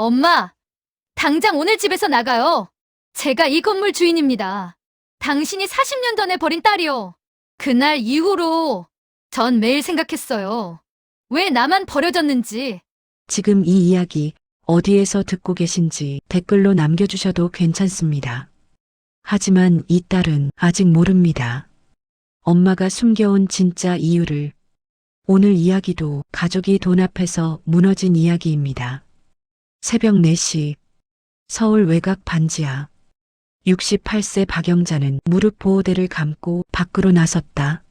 엄마, 당장 오늘 집에서 나가요. 제가 이 건물 주인입니다. 당신이 40년 전에 버린 딸이요. 그날 이후로 전 매일 생각했어요. 왜 나만 버려졌는지. 지금 이 이야기 어디에서 듣고 계신지 댓글로 남겨주셔도 괜찮습니다. 하지만 이 딸은 아직 모릅니다. 엄마가 숨겨온 진짜 이유를. 오늘 이야기도 가족이 돈 앞에서 무너진 이야기입니다. 새벽 4시 서울 외곽 반지하. 68세 박영자는 무릎 보호대를 감고 밖으로 나섰다.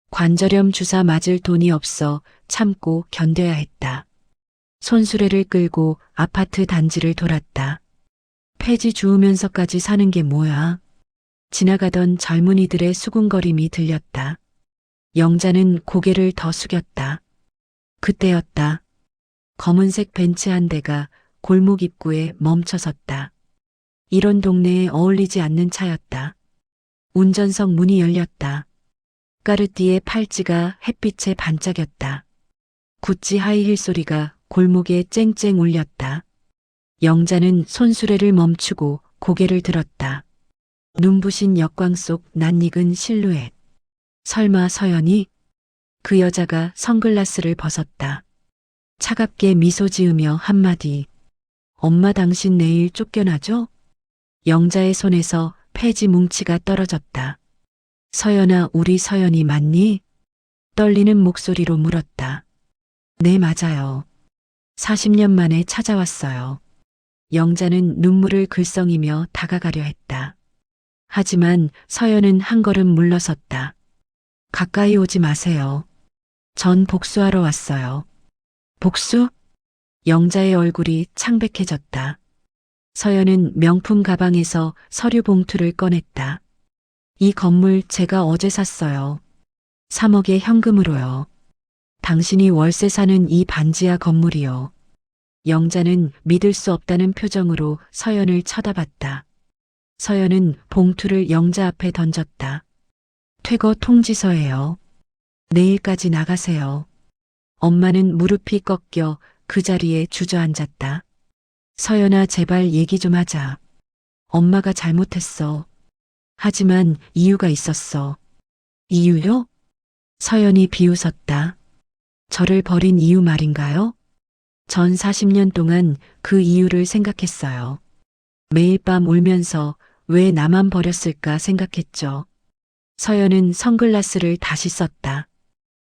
관절염 주사 맞을 돈이 없어 참고 견뎌야 했다. 손수레를 끌고 아파트 단지를 돌았다. 폐지 주우면서까지 사는 게 뭐야? 지나가던 젊은이들의 수군거림이 들렸다. 영자는 고개를 더 숙였다. 그때였다. 검은색 벤츠 한 대가 골목 입구에 멈춰섰다. 이런 동네에 어울리지 않는 차였다. 운전석 문이 열렸다. 까르띠에 팔찌가 햇빛에 반짝였다. 구찌 하이힐 소리가 골목에 쨍쨍 울렸다. 영자는 손수레를 멈추고 고개를 들었다. 눈부신 역광 속 낯익은 실루엣. 설마 서연이? 그 여자가 선글라스를 벗었다. 차갑게 미소 지으며 한마디. 엄마 당신 내일 쫓겨나죠? 영자의 손에서 폐지 뭉치가 떨어졌다. 서연아, 우리 서연이 맞니? 떨리는 목소리로 물었다. 네, 맞아요. 40년 만에 찾아왔어요. 영자는 눈물을 글썽이며 다가가려 했다. 하지만 서연은 한 걸음 물러섰다. 가까이 오지 마세요. 전 복수하러 왔어요. 복수? 영자의 얼굴이 창백해졌다. 서연은 명품 가방에서 서류 봉투를 꺼냈다. 이 건물 제가 어제 샀어요. 3억의 현금으로요. 당신이 월세 사는 이 반지하 건물이요. 영자는 믿을 수 없다는 표정으로 서연을 쳐다봤다. 서연은 봉투를 영자 앞에 던졌다. 퇴거 통지서예요. 내일까지 나가세요. 엄마는 무릎이 꺾여 그 자리에 주저앉았다. 서연아, 제발 얘기 좀 하자. 엄마가 잘못했어. 하지만 이유가 있었어. 이유요? 서연이 비웃었다. 저를 버린 이유 말인가요? 전 40년 동안 그 이유를 생각했어요. 매일 밤 울면서 왜 나만 버렸을까 생각했죠. 서연은 선글라스를 다시 썼다.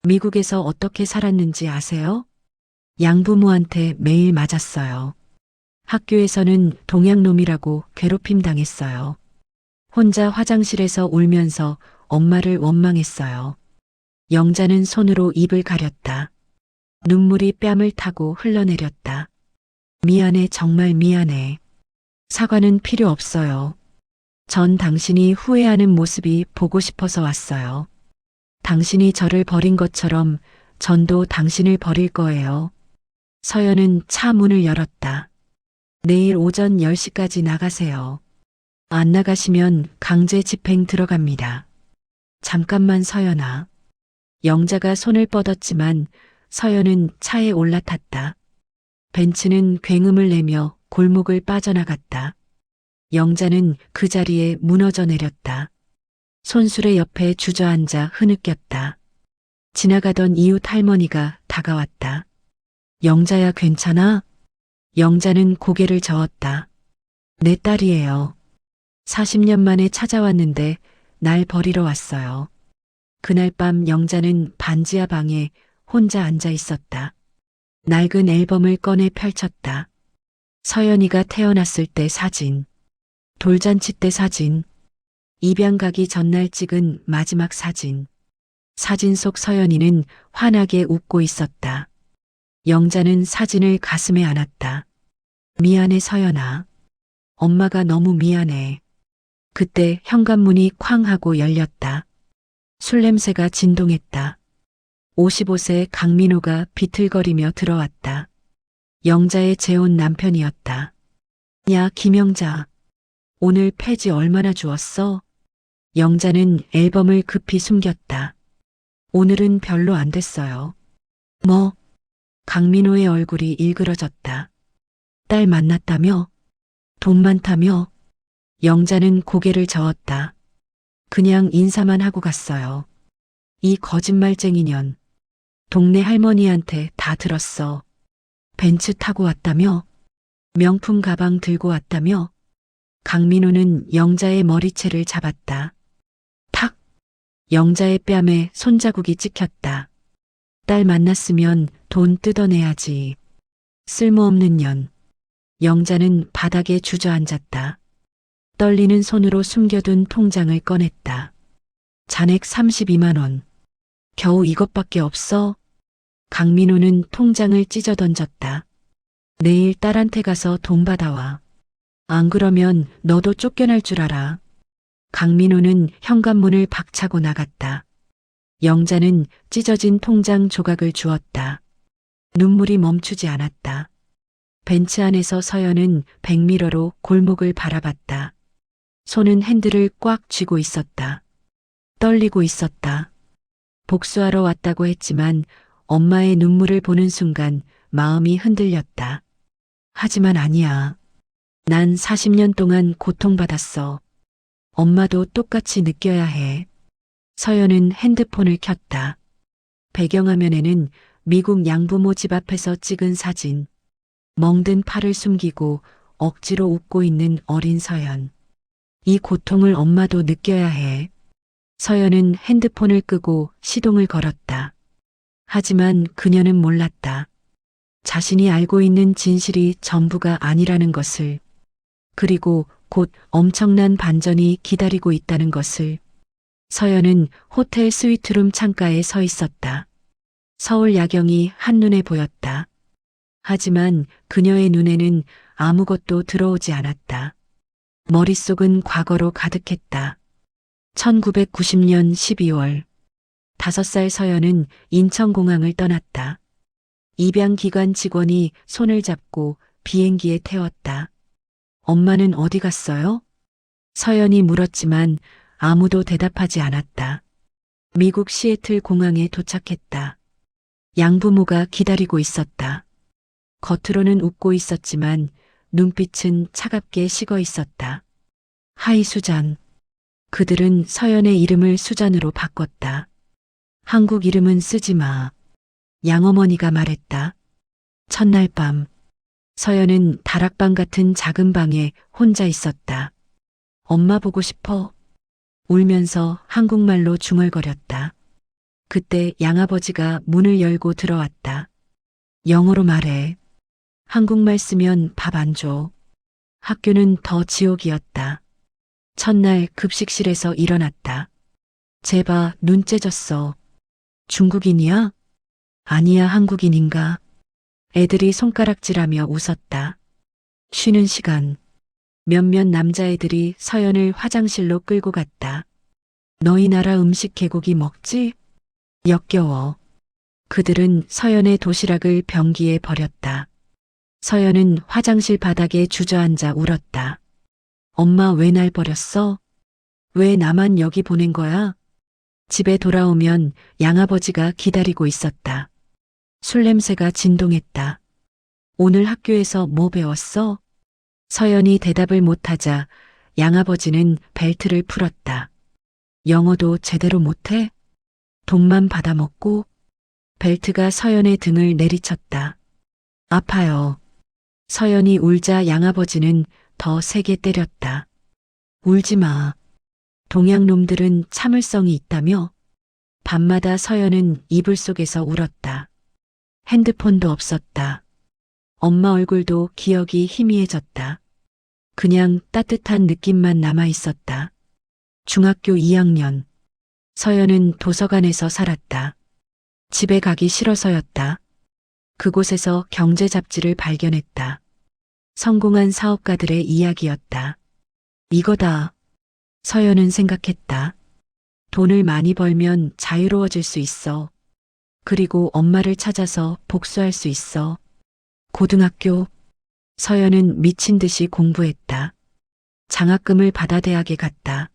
미국에서 어떻게 살았는지 아세요? 양부모한테 매일 맞았어요. 학교에서는 동양놈이라고 괴롭힘 당했어요. 혼자 화장실에서 울면서 엄마를 원망했어요. 영자는 손으로 입을 가렸다. 눈물이 뺨을 타고 흘러내렸다. 미안해, 정말 미안해. 사과는 필요 없어요. 전 당신이 후회하는 모습이 보고 싶어서 왔어요. 당신이 저를 버린 것처럼 전도 당신을 버릴 거예요. 서연은 차 문을 열었다. 내일 오전 10시까지 나가세요. 안 나가시면 강제 집행 들어갑니다. 잠깐만 서연아. 영자가 손을 뻗었지만 서연은 차에 올라탔다. 벤츠는 굉음을 내며 골목을 빠져나갔다. 영자는 그 자리에 무너져 내렸다. 손수레 옆에 주저앉아 흐느꼈다. 지나가던 이웃 할머니가 다가왔다. 영자야, 괜찮아? 영자는 고개를 저었다. 내 딸이에요. 40년 만에 찾아왔는데 날 버리러 왔어요. 그날 밤 영자는 반지하 방에 혼자 앉아 있었다. 낡은 앨범을 꺼내 펼쳤다. 서연이가 태어났을 때 사진, 돌잔치 때 사진, 입양 가기 전날 찍은 마지막 사진. 사진 속 서연이는 환하게 웃고 있었다. 영자는 사진을 가슴에 안았다. 미안해 서연아. 엄마가 너무 미안해. 그때 현관문이 쾅 하고 열렸다. 술 냄새가 진동했다. 55세 강민호가 비틀거리며 들어왔다. 영자의 재혼 남편이었다. 야, 김영자. 오늘 폐지 얼마나 주었어? 영자는 앨범을 급히 숨겼다. 오늘은 별로 안 됐어요. 뭐? 강민호의 얼굴이 일그러졌다. 딸 만났다며? 돈 많다며? 영자는 고개를 저었다. 그냥 인사만 하고 갔어요. 이 거짓말쟁이년. 동네 할머니한테 다 들었어. 벤츠 타고 왔다며? 명품 가방 들고 왔다며? 강민호는 영자의 머리채를 잡았다. 탁! 영자의 뺨에 손자국이 찍혔다. 딸 만났으면 돈 뜯어내야지. 쓸모없는 년. 영자는 바닥에 주저앉았다. 떨리는 손으로 숨겨둔 통장을 꺼냈다. 잔액 32만 원. 겨우 이것밖에 없어? 강민호는 통장을 찢어 던졌다. 내일 딸한테 가서 돈 받아와. 안 그러면 너도 쫓겨날 줄 알아. 강민호는 현관문을 박차고 나갔다. 영자는 찢어진 통장 조각을 주었다. 눈물이 멈추지 않았다. 벤츠 안에서 서연은 백미러로 골목을 바라봤다. 손은 핸들을 꽉 쥐고 있었다. 떨리고 있었다. 복수하러 왔다고 했지만 엄마의 눈물을 보는 순간 마음이 흔들렸다. 하지만 아니야. 난 40년 동안 고통받았어. 엄마도 똑같이 느껴야 해. 서연은 핸드폰을 켰다. 배경화면에는 미국 양부모 집 앞에서 찍은 사진. 멍든 팔을 숨기고 억지로 웃고 있는 어린 서연. 이 고통을 엄마도 느껴야 해. 서연은 핸드폰을 끄고 시동을 걸었다. 하지만 그녀는 몰랐다. 자신이 알고 있는 진실이 전부가 아니라는 것을. 그리고 곧 엄청난 반전이 기다리고 있다는 것을. 서연은 호텔 스위트룸 창가에 서 있었다. 서울 야경이 한눈에 보였다. 하지만 그녀의 눈에는 아무것도 들어오지 않았다. 머릿속은 과거로 가득했다. 1990년 12월 5살 서연은 인천공항을 떠났다. 입양기관 직원이 손을 잡고 비행기에 태웠다. 엄마는 어디 갔어요? 서연이 물었지만 아무도 대답하지 않았다. 미국 시애틀 공항에 도착했다. 양부모가 기다리고 있었다. 겉으로는 웃고 있었지만 눈빛은 차갑게 식어 있었다. 하이 수잔. 그들은 서연의 이름을 수잔으로 바꿨다. 한국 이름은 쓰지 마. 양어머니가 말했다. 첫날 밤, 서연은 다락방 같은 작은 방에 혼자 있었다. 엄마 보고 싶어. 울면서 한국말로 중얼거렸다. 그때 양아버지가 문을 열고 들어왔다. 영어로 말해. 한국말 쓰면 밥 안 줘. 학교는 더 지옥이었다. 첫날 급식실에서 일어났다. 제바 눈 째졌어. 중국인이야? 아니야, 한국인인가? 애들이 손가락질하며 웃었다. 쉬는 시간. 몇몇 남자애들이 서연을 화장실로 끌고 갔다. 너희 나라 음식 개고기 먹지? 역겨워. 그들은 서연의 도시락을 변기에 버렸다. 서연은 화장실 바닥에 주저앉아 울었다. 엄마 왜 날 버렸어? 왜 나만 여기 보낸 거야? 집에 돌아오면 양아버지가 기다리고 있었다. 술 냄새가 진동했다. 오늘 학교에서 뭐 배웠어? 서연이 대답을 못하자 양아버지는 벨트를 풀었다. 영어도 제대로 못해? 돈만 받아먹고? 벨트가 서연의 등을 내리쳤다. 아파요. 서연이 울자 양아버지는 더 세게 때렸다. 울지 마. 동양 놈들은 참을성이 있다며? 밤마다 서연은 이불 속에서 울었다. 핸드폰도 없었다. 엄마 얼굴도 기억이 희미해졌다. 그냥 따뜻한 느낌만 남아 있었다. 중학교 2학년. 서연은 도서관에서 살았다. 집에 가기 싫어서였다. 그곳에서 경제 잡지를 발견했다. 성공한 사업가들의 이야기였다. 이거다. 서연은 생각했다. 돈을 많이 벌면 자유로워질 수 있어. 그리고 엄마를 찾아서 복수할 수 있어. 고등학교. 서연은 미친 듯이 공부했다. 장학금을 받아 대학에 갔다.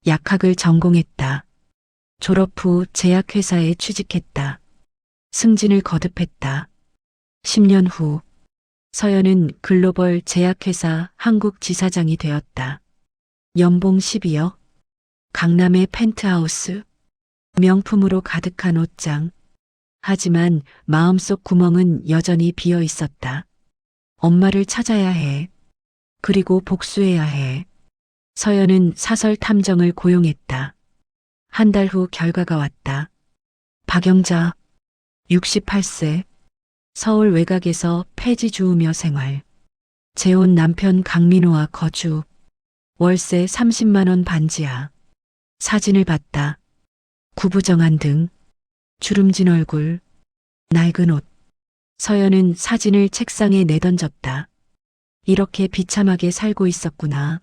약학을 전공했다. 졸업 후 제약회사에 취직했다. 승진을 거듭했다. 10년 후 서연은 글로벌 제약회사 한국 지사장이 되었다. 연봉 12억, 강남의 펜트하우스, 명품으로 가득한 옷장. 하지만 마음속 구멍은 여전히 비어 있었다. 엄마를 찾아야 해. 그리고 복수해야 해. 서연은 사설 탐정을 고용했다. 한 달 후 결과가 왔다. 박영자, 68세, 서울 외곽에서 폐지 주우며 생활. 재혼 남편 강민호와 거주. 월세 30만 원 반지하. 사진을 봤다. 구부정한 등, 주름진 얼굴, 낡은 옷. 서연은 사진을 책상에 내던졌다. 이렇게 비참하게 살고 있었구나.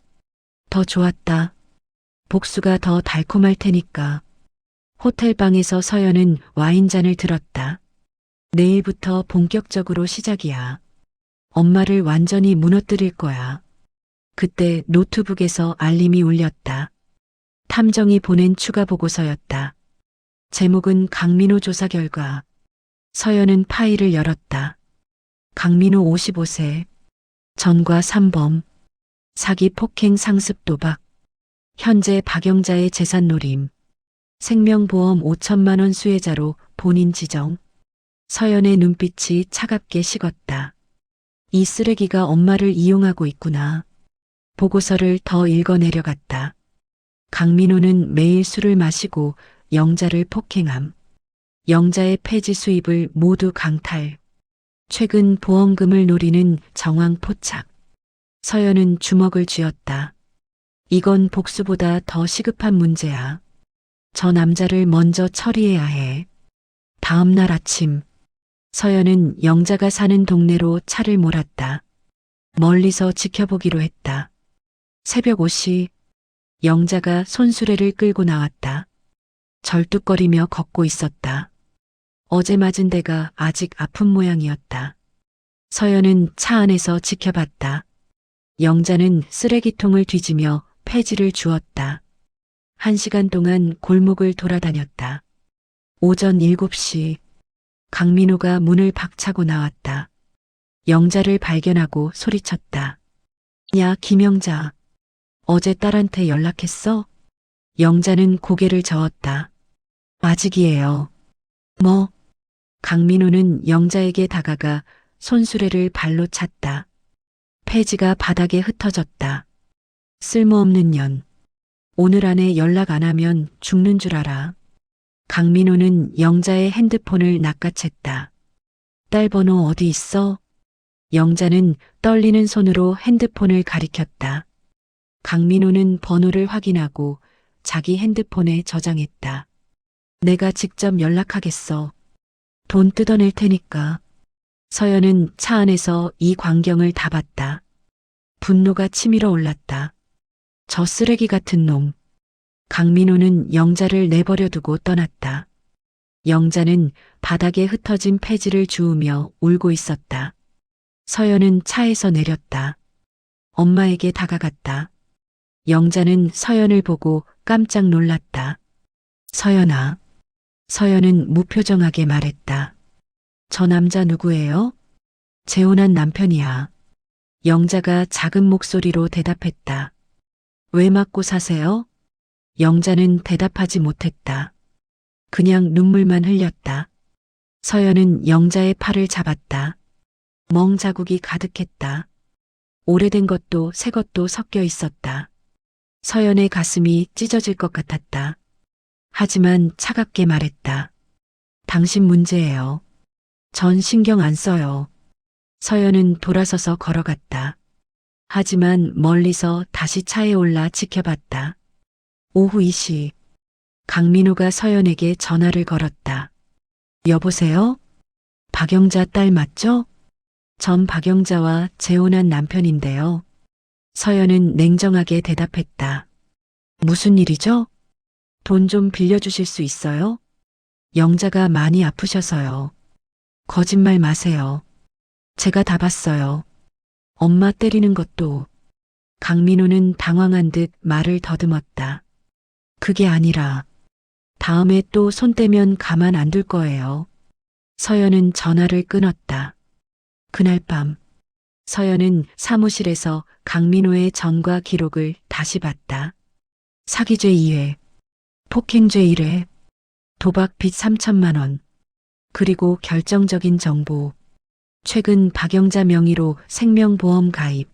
더 좋았다. 복수가 더 달콤할 테니까. 호텔방에서 서연은 와인잔을 들었다. 내일부터 본격적으로 시작이야. 엄마를 완전히 무너뜨릴 거야. 그때 노트북에서 알림이 울렸다. 탐정이 보낸 추가 보고서였다. 제목은 강민호 조사 결과. 서연은 파일을 열었다. 강민호 55세. 전과 3범. 사기 폭행 상습 도박. 현재 박영자의 재산 노림. 생명보험 5천만 원 수혜자로 본인 지정. 서연의 눈빛이 차갑게 식었다. 이 쓰레기가 엄마를 이용하고 있구나. 보고서를 더 읽어내려갔다. 강민호는 매일 술을 마시고 영자를 폭행함. 영자의 폐지 수입을 모두 강탈. 최근 보험금을 노리는 정황 포착. 서연은 주먹을 쥐었다. 이건 복수보다 더 시급한 문제야. 저 남자를 먼저 처리해야 해. 다음 날 아침, 서연은 영자가 사는 동네로 차를 몰았다. 멀리서 지켜보기로 했다. 새벽 5시, 영자가 손수레를 끌고 나왔다. 절뚝거리며 걷고 있었다. 어제 맞은 데가 아직 아픈 모양이었다. 서연은 차 안에서 지켜봤다. 영자는 쓰레기통을 뒤지며 폐지를 주었다. 1시간 동안 골목을 돌아다녔다. 오전 7시, 강민호가 문을 박차고 나왔다. 영자를 발견하고 소리쳤다. 야, 김영자. 어제 딸한테 연락했어? 영자는 고개를 저었다. 아직이에요. 뭐? 강민호는 영자에게 다가가 손수레를 발로 찼다. 폐지가 바닥에 흩어졌다. 쓸모없는 년. 오늘 안에 연락 안 하면 죽는 줄 알아. 강민호는 영자의 핸드폰을 낚아챘다. 딸 번호 어디 있어? 영자는 떨리는 손으로 핸드폰을 가리켰다. 강민호는 번호를 확인하고 자기 핸드폰에 저장했다. 내가 직접 연락하겠어. 돈 뜯어낼 테니까. 서연은 차 안에서 이 광경을 다 봤다. 분노가 치밀어 올랐다. 저 쓰레기 같은 놈. 강민호는 영자를 내버려 두고 떠났다. 영자는 바닥에 흩어진 폐지를 주우며 울고 있었다. 서연은 차에서 내렸다. 엄마에게 다가갔다. 영자는 서연을 보고 깜짝 놀랐다. 서연아. 서연은 무표정하게 말했다. 저 남자 누구예요? 재혼한 남편이야. 영자가 작은 목소리로 대답했다. 왜 맞고 사세요? 영자는 대답하지 못했다. 그냥 눈물만 흘렸다. 서연은 영자의 팔을 잡았다. 멍 자국이 가득했다. 오래된 것도 새 것도 섞여 있었다. 서연의 가슴이 찢어질 것 같았다. 하지만 차갑게 말했다. 당신 문제예요. 전 신경 안 써요. 서연은 돌아서서 걸어갔다. 하지만 멀리서 다시 차에 올라 지켜봤다. 오후 2시, 강민호가 서연에게 전화를 걸었다. 여보세요? 박영자 딸 맞죠? 전 박영자와 재혼한 남편인데요. 서연은 냉정하게 대답했다. 무슨 일이죠? 돈 좀 빌려주실 수 있어요? 영자가 많이 아프셔서요. 거짓말 마세요. 제가 다 봤어요. 엄마 때리는 것도. 강민호는 당황한 듯 말을 더듬었다. 그게 아니라 다음에 또 손 떼면 가만 안 둘 거예요. 서연은 전화를 끊었다. 그날 밤 서연은 사무실에서 강민호의 전과 기록을 다시 봤다. 사기죄 2회, 폭행죄 1회, 도박 빚 3천만 원. 그리고 결정적인 정보. 최근 박영자 명의로 생명보험 가입.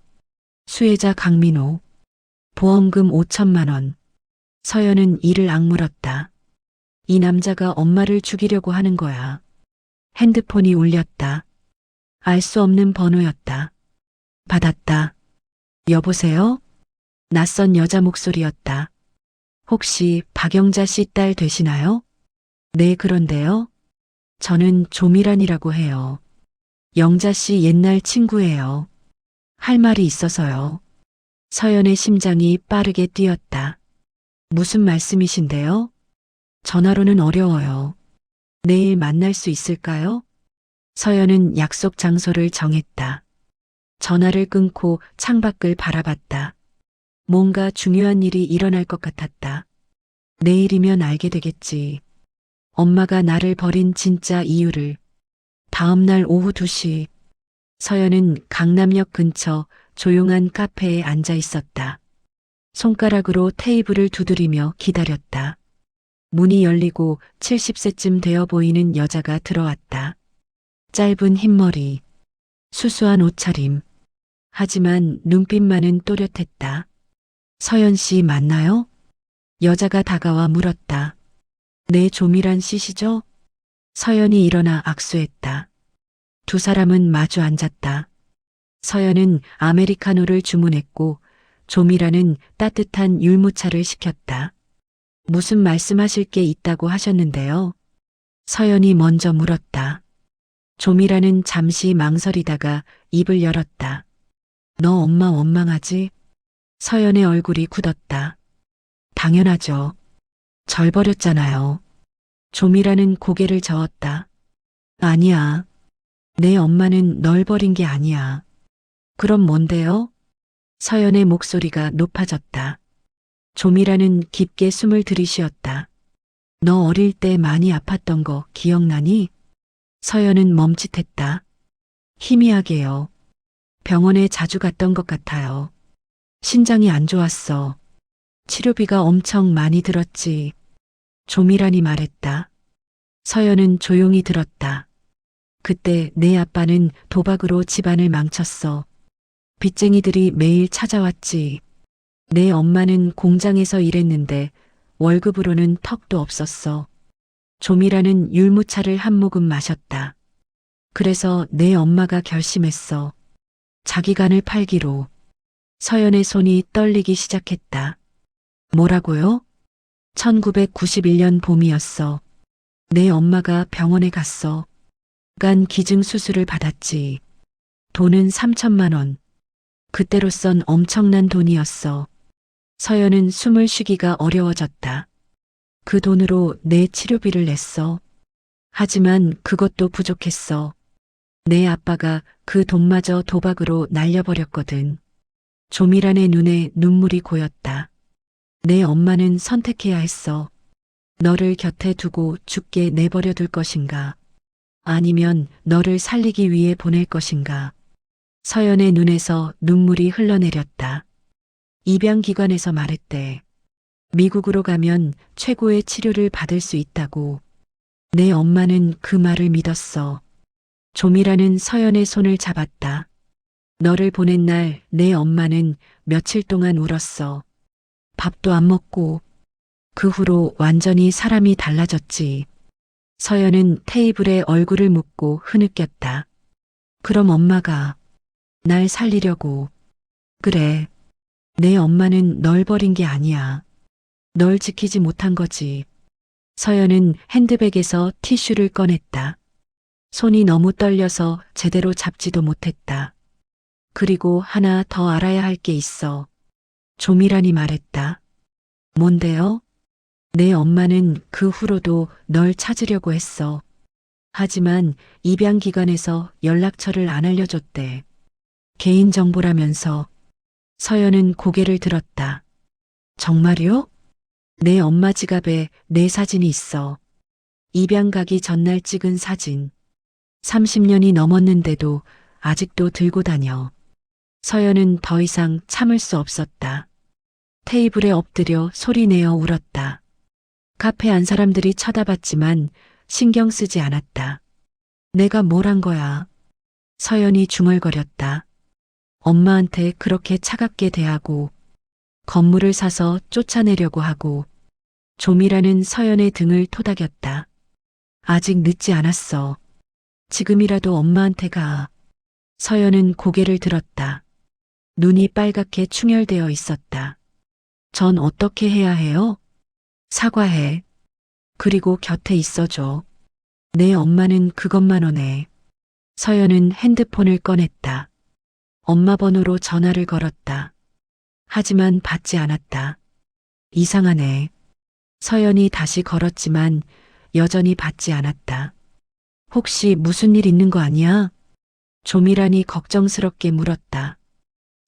수혜자 강민호. 보험금 5천만 원. 서연은 이를 악물었다. 이 남자가 엄마를 죽이려고 하는 거야. 핸드폰이 울렸다. 알 수 없는 번호였다. 받았다. 여보세요? 낯선 여자 목소리였다. 혹시 박영자 씨 딸 되시나요? 네, 그런데요. 저는 조미란이라고 해요. 영자 씨 옛날 친구예요. 할 말이 있어서요. 서연의 심장이 빠르게 뛰었다. 무슨 말씀이신데요? 전화로는 어려워요. 내일 만날 수 있을까요? 서연은 약속 장소를 정했다. 전화를 끊고 창밖을 바라봤다. 뭔가 중요한 일이 일어날 것 같았다. 내일이면 알게 되겠지. 엄마가 나를 버린 진짜 이유를. 다음 날 오후 2시, 서연은 강남역 근처 조용한 카페에 앉아 있었다. 손가락으로 테이블을 두드리며 기다렸다. 문이 열리고 70세쯤 되어 보이는 여자가 들어왔다. 짧은 흰머리, 수수한 옷차림. 하지만 눈빛만은 또렷했다. 서연 씨 맞나요? 여자가 다가와 물었다. 네, 조미란 씨시죠? 서연이 일어나 악수했다. 두 사람은 마주 앉았다. 서연은 아메리카노를 주문했고 조미란은 따뜻한 율무차를 시켰다. 무슨 말씀하실 게 있다고 하셨는데요? 서연이 먼저 물었다. 조미란은 잠시 망설이다가 입을 열었다. 너 엄마 원망하지? 서연의 얼굴이 굳었다. 당연하죠. 절 버렸잖아요. 조미란은 고개를 저었다. 아니야. 내 엄마는 널 버린 게 아니야. 그럼 뭔데요? 서연의 목소리가 높아졌다. 조미란은 깊게 숨을 들이쉬었다. 너 어릴 때 많이 아팠던 거 기억나니? 서연은 멈칫했다. 희미하게요. 병원에 자주 갔던 것 같아요. 신장이 안 좋았어. 치료비가 엄청 많이 들었지. 조미란이 말했다. 서연은 조용히 들었다. 그때 내 아빠는 도박으로 집안을 망쳤어. 빚쟁이들이 매일 찾아왔지. 내 엄마는 공장에서 일했는데 월급으로는 턱도 없었어. 조미란은 율무차를 한 모금 마셨다. 그래서 내 엄마가 결심했어. 자기 간을 팔기로. 서연의 손이 떨리기 시작했다. 뭐라고요? 1991년 봄이었어. 내 엄마가 병원에 갔어. 간 기증 수술을 받았지. 돈은 3천만 원. 그때로선 엄청난 돈이었어. 서연은 숨을 쉬기가 어려워졌다. 그 돈으로 내 치료비를 냈어. 하지만 그것도 부족했어. 내 아빠가 그 돈마저 도박으로 날려버렸거든. 조미란의 눈에 눈물이 고였다. 내 엄마는 선택해야 했어. 너를 곁에 두고 죽게 내버려 둘 것인가? 아니면 너를 살리기 위해 보낼 것인가? 서연의 눈에서 눈물이 흘러내렸다. 입양기관에서 말했대. 미국으로 가면 최고의 치료를 받을 수 있다고. 내 엄마는 그 말을 믿었어. 조미라는 서연의 손을 잡았다. 너를 보낸 날 내 엄마는 며칠 동안 울었어. 밥도 안 먹고. 그 후로 완전히 사람이 달라졌지. 서연은 테이블에 얼굴을 묻고 흐느꼈다. 그럼 엄마가 날 살리려고. 그래. 내 엄마는 널 버린 게 아니야. 널 지키지 못한 거지. 서연은 핸드백에서 티슈를 꺼냈다. 손이 너무 떨려서 제대로 잡지도 못했다. 그리고 하나 더 알아야 할 게 있어. 조미란이 말했다. 뭔데요? 내 엄마는 그 후로도 널 찾으려고 했어. 하지만 입양기관에서 연락처를 안 알려줬대. 개인정보라면서. 서연은 고개를 들었다. 정말요? 내 엄마 지갑에 내 사진이 있어. 입양 가기 전날 찍은 사진. 30년이 넘었는데도 아직도 들고 다녀. 서연은 더 이상 참을 수 없었다. 테이블에 엎드려 소리내어 울었다. 카페 안 사람들이 쳐다봤지만 신경 쓰지 않았다. 내가 뭘 한 거야? 서연이 중얼거렸다. 엄마한테 그렇게 차갑게 대하고 건물을 사서 쫓아내려고 하고 좀이라는 서연의 등을 토닥였다. 아직 늦지 않았어. 지금이라도 엄마한테 가. 서연은 고개를 들었다. 눈이 빨갛게 충혈되어 있었다. 전 어떻게 해야 해요? 사과해. 그리고 곁에 있어줘. 내 엄마는 그것만 원해. 서연은 핸드폰을 꺼냈다. 엄마 번호로 전화를 걸었다. 하지만 받지 않았다. 이상하네. 서연이 다시 걸었지만 여전히 받지 않았다. 혹시 무슨 일 있는 거 아니야? 조미란이 걱정스럽게 물었다.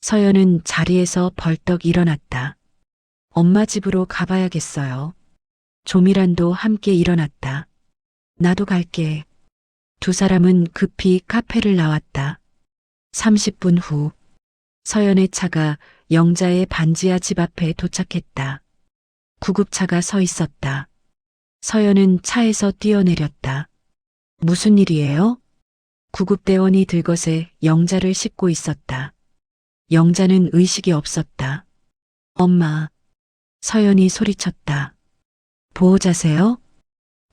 서연은 자리에서 벌떡 일어났다. 엄마 집으로 가봐야겠어요. 조미란도 함께 일어났다. 나도 갈게. 두 사람은 급히 카페를 나왔다. 30분 후 서연의 차가 영자의 반지하 집 앞에 도착했다. 구급차가 서 있었다. 서연은 차에서 뛰어내렸다. 무슨 일이에요? 구급대원이 들것에 영자를 싣고 있었다. 영자는 의식이 없었다. 엄마. 서연이 소리쳤다. 보호자세요?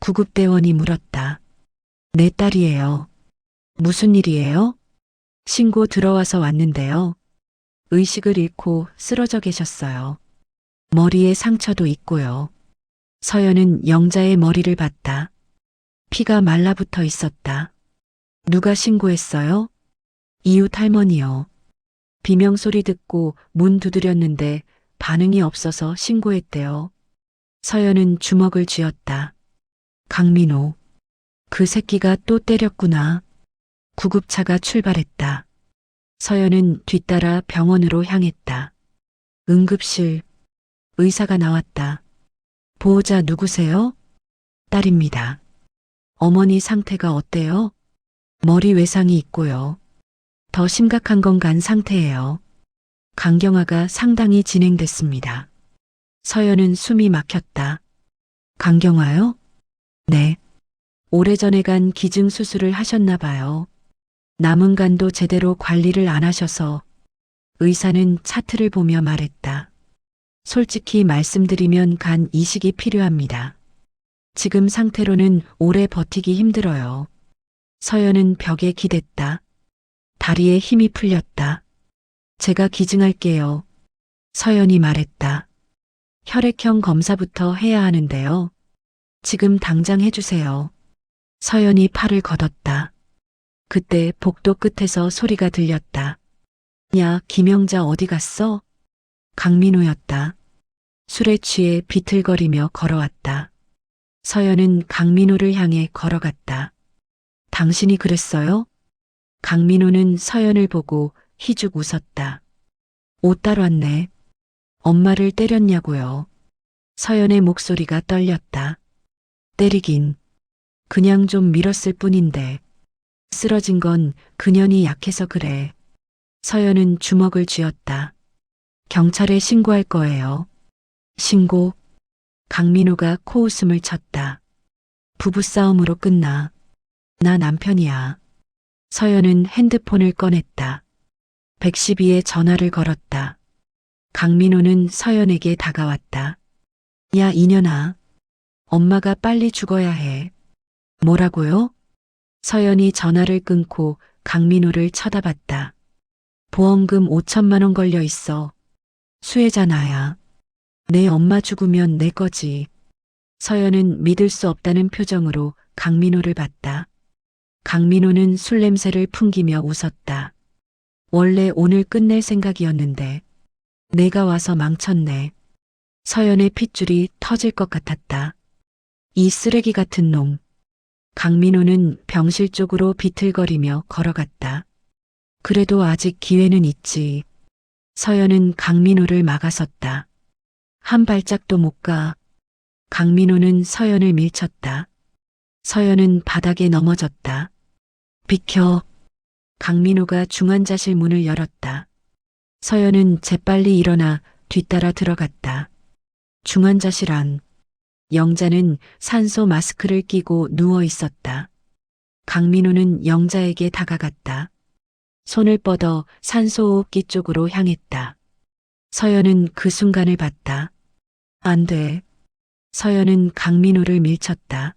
구급대원이 물었다. 내 딸이에요. 무슨 일이에요? 신고 들어와서 왔는데요. 의식을 잃고 쓰러져 계셨어요. 머리에 상처도 있고요. 서연은 영자의 머리를 봤다. 피가 말라붙어 있었다. 누가 신고했어요? 이웃 할머니요. 비명소리 듣고 문 두드렸는데 반응이 없어서 신고했대요. 서연은 주먹을 쥐었다. 강민호. 그 새끼가 또 때렸구나. 구급차가 출발했다. 서연은 뒤따라 병원으로 향했다. 응급실. 의사가 나왔다. 보호자 누구세요? 딸입니다. 어머니 상태가 어때요? 머리 외상이 있고요. 더 심각한 건 간 상태예요. 간경화가 상당히 진행됐습니다. 서연은 숨이 막혔다. 간경화요? 네. 오래전에 간 기증 수술을 하셨나 봐요. 남은 간도 제대로 관리를 안 하셔서 의사는 차트를 보며 말했다. 솔직히 말씀드리면 간 이식이 필요합니다. 지금 상태로는 오래 버티기 힘들어요. 서연은 벽에 기댔다. 다리에 힘이 풀렸다. 제가 기증할게요. 서연이 말했다. 혈액형 검사부터 해야 하는데요. 지금 당장 해주세요. 서연이 팔을 걷었다. 그때 복도 끝에서 소리가 들렸다. 야, 김영자 어디 갔어? 강민호였다. 술에 취해 비틀거리며 걸어왔다. 서연은 강민호를 향해 걸어갔다. 당신이 그랬어요? 강민호는 서연을 보고 희죽 웃었다. 옷 따러 왔네. 엄마를 때렸냐고요. 서연의 목소리가 떨렸다. 때리긴. 그냥 좀 밀었을 뿐인데. 쓰러진 건 그년이 약해서 그래. 서연은 주먹을 쥐었다. 경찰에 신고할 거예요. 신고? 강민호가 코웃음을 쳤다. 부부싸움으로 끝나. 나 남편이야. 서연은 핸드폰을 꺼냈다. 112에 전화를 걸었다. 강민호는 서연에게 다가왔다. 야, 이년아. 엄마가 빨리 죽어야 해. 뭐라고요? 서연이 전화를 끊고 강민호를 쳐다봤다. 보험금 5천만 원 걸려 있어. 수혜자 나야. 내 엄마 죽으면 내 거지. 서연은 믿을 수 없다는 표정으로 강민호를 봤다. 강민호는 술 냄새를 풍기며 웃었다. 원래 오늘 끝낼 생각이었는데 내가 와서 망쳤네. 서연의 핏줄이 터질 것 같았다. 이 쓰레기 같은 놈. 강민호는 병실 쪽으로 비틀거리며 걸어갔다. 그래도 아직 기회는 있지. 서연은 강민호를 막아섰다. 한 발짝도 못 가. 강민호는 서연을 밀쳤다. 서연은 바닥에 넘어졌다. 비켜. 강민호가 중환자실 문을 열었다. 서연은 재빨리 일어나 뒤따라 들어갔다. 중환자실 안. 영자는 산소 마스크를 끼고 누워 있었다. 강민호는 영자에게 다가갔다. 손을 뻗어 산소호흡기 쪽으로 향했다. 서연은 그 순간을 봤다. 안 돼. 서연은 강민호를 밀쳤다.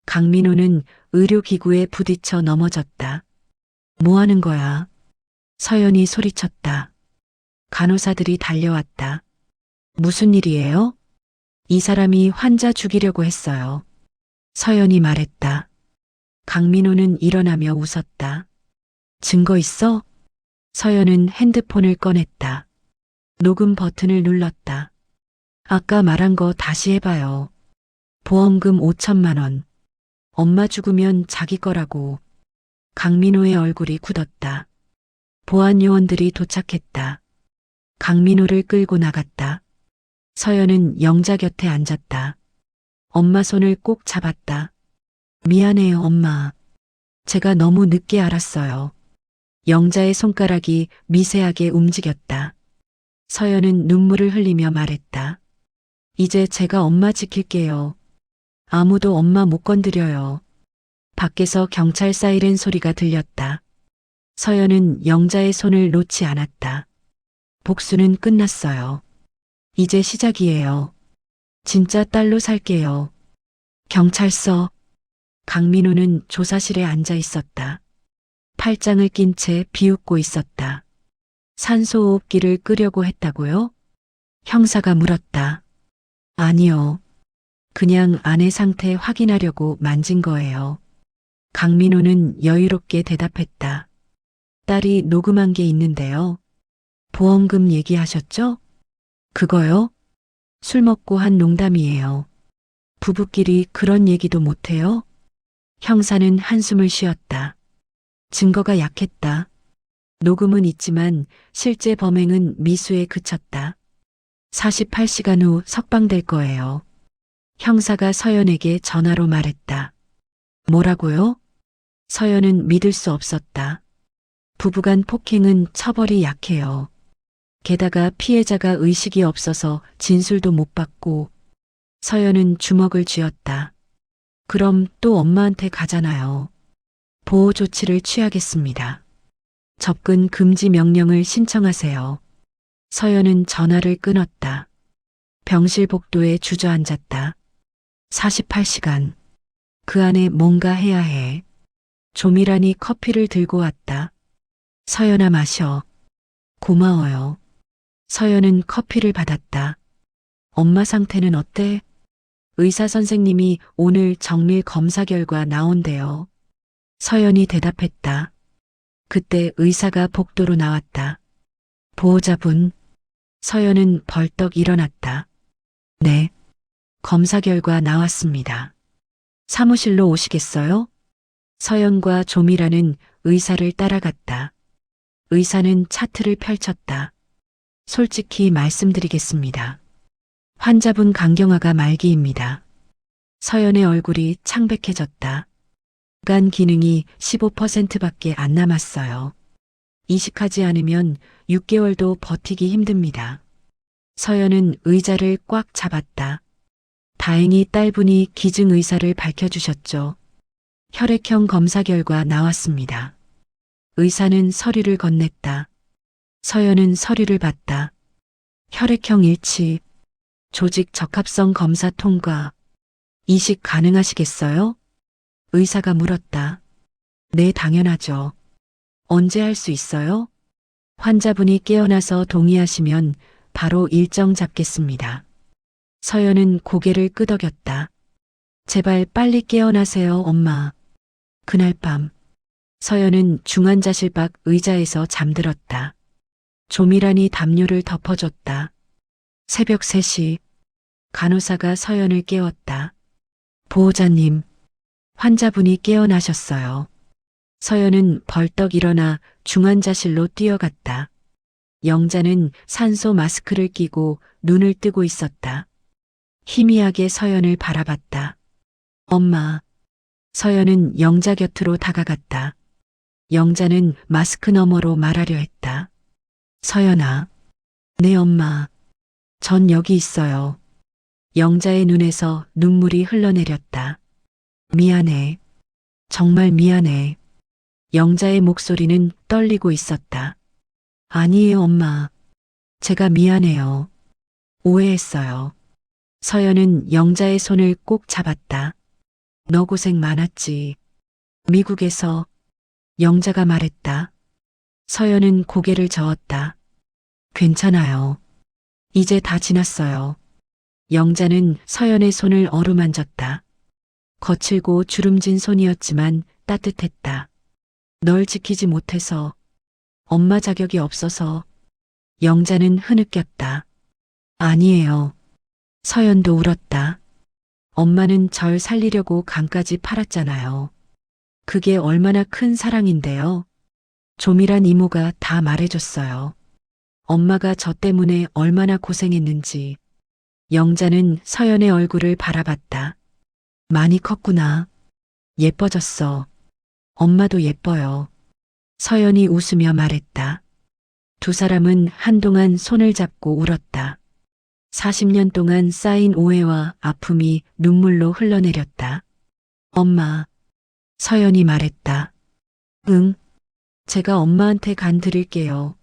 강민호는 의료기구에 부딪혀 넘어졌다. 뭐 하는 거야? 서연이 소리쳤다. 간호사들이 달려왔다. 무슨 일이에요? 이 사람이 환자 죽이려고 했어요. 서연이 말했다. 강민호는 일어나며 웃었다. 증거 있어? 서연은 핸드폰을 꺼냈다. 녹음 버튼을 눌렀다. 아까 말한 거 다시 해봐요. 보험금 5천만 원. 엄마 죽으면 자기 거라고. 강민호의 얼굴이 굳었다. 보안 요원들이 도착했다. 강민호를 끌고 나갔다. 서연은 영자 곁에 앉았다. 엄마 손을 꼭 잡았다. 미안해요, 엄마. 제가 너무 늦게 알았어요. 영자의 손가락이 미세하게 움직였다. 서연은 눈물을 흘리며 말했다. 이제 제가 엄마 지킬게요. 아무도 엄마 못 건드려요. 밖에서 경찰 사이렌 소리가 들렸다. 서연은 영자의 손을 놓지 않았다. 복수는 끝났어요. 이제 시작이에요. 진짜 딸로 살게요. 경찰서. 강민호는 조사실에 앉아 있었다. 팔짱을 낀 채 비웃고 있었다. 산소호흡기를 끄려고 했다고요? 형사가 물었다. 아니요. 그냥 아내 상태 확인하려고 만진 거예요. 강민호는 여유롭게 대답했다. 딸이 녹음한 게 있는데요. 보험금 얘기하셨죠? 그거요? 술 먹고 한 농담이에요. 부부끼리 그런 얘기도 못해요? 형사는 한숨을 쉬었다. 증거가 약했다. 녹음은 있지만 실제 범행은 미수에 그쳤다. 48시간 후 석방될 거예요. 형사가 서연에게 전화로 말했다. 뭐라고요? 서연은 믿을 수 없었다. 부부간 폭행은 처벌이 약해요. 게다가 피해자가 의식이 없어서 진술도 못 받고. 서연은 주먹을 쥐었다. 그럼 또 엄마한테 가잖아요. 보호 조치를 취하겠습니다. 접근 금지 명령을 신청하세요. 서연은 전화를 끊었다. 병실 복도에 주저앉았다. 48시간. 그 안에 뭔가 해야 해. 조미란이 커피를 들고 왔다. 서연아 마셔. 고마워요. 서연은 커피를 받았다. 엄마 상태는 어때? 의사 선생님이 오늘 정밀 검사 결과 나온대요. 서연이 대답했다. 그때 의사가 복도로 나왔다. 보호자분. 서연은 벌떡 일어났다. 네. 검사 결과 나왔습니다. 사무실로 오시겠어요? 서연과 조미라는 의사를 따라갔다. 의사는 차트를 펼쳤다. 솔직히 말씀드리겠습니다. 환자분 강경화가 말기입니다. 서연의 얼굴이 창백해졌다. 간 기능이 15%밖에 안 남았어요. 이식하지 않으면 6개월도 버티기 힘듭니다. 서연은 의자를 꽉 잡았다. 다행히 딸분이 기증 의사를 밝혀주셨죠. 혈액형 검사 결과 나왔습니다. 의사는 서류를 건넸다. 서연은 서류를 봤다. 혈액형 일치, 조직 적합성 검사 통과. 이식 가능하시겠어요? 의사가 물었다. 네, 당연하죠. 언제 할 수 있어요? 환자분이 깨어나서 동의하시면 바로 일정 잡겠습니다. 서연은 고개를 끄덕였다. 제발 빨리 깨어나세요, 엄마. 그날 밤, 서연은 중환자실 밖 의자에서 잠들었다. 조미란이 담요를 덮어줬다. 새벽 3시, 간호사가 서연을 깨웠다. 보호자님, 환자분이 깨어나셨어요. 서연은 벌떡 일어나 중환자실로 뛰어갔다. 영자는 산소 마스크를 끼고 눈을 뜨고 있었다. 희미하게 서연을 바라봤다. 엄마. 서연은 영자 곁으로 다가갔다. 영자는 마스크 너머로 말하려 했다. 서연아, 네 엄마, 전 여기 있어요. 영자의 눈에서 눈물이 흘러내렸다. 미안해. 정말 미안해. 영자의 목소리는 떨리고 있었다. 아니에요, 엄마. 제가 미안해요. 오해했어요. 서연은 영자의 손을 꼭 잡았다. 너 고생 많았지. 미국에서 영자가 말했다. 서연은 고개를 저었다. 괜찮아요. 이제 다 지났어요. 영자는 서연의 손을 어루만졌다. 거칠고 주름진 손이었지만 따뜻했다. 널 지키지 못해서, 엄마 자격이 없어서. 영자는 흐느꼈다. 아니에요. 서연도 울었다. 엄마는 절 살리려고 강까지 팔았잖아요. 그게 얼마나 큰 사랑인데요. 조밀한 이모가 다 말해줬어요. 엄마가 저 때문에 얼마나 고생했는지. 영자는 서연의 얼굴을 바라봤다. 많이 컸구나. 예뻐졌어. 엄마도 예뻐요. 서연이 웃으며 말했다. 두 사람은 한동안 손을 잡고 울었다. 40년 동안 쌓인 오해와 아픔이 눈물로 흘러내렸다. 엄마, 서연이 말했다. 응, 제가 엄마한테 간 드릴게요.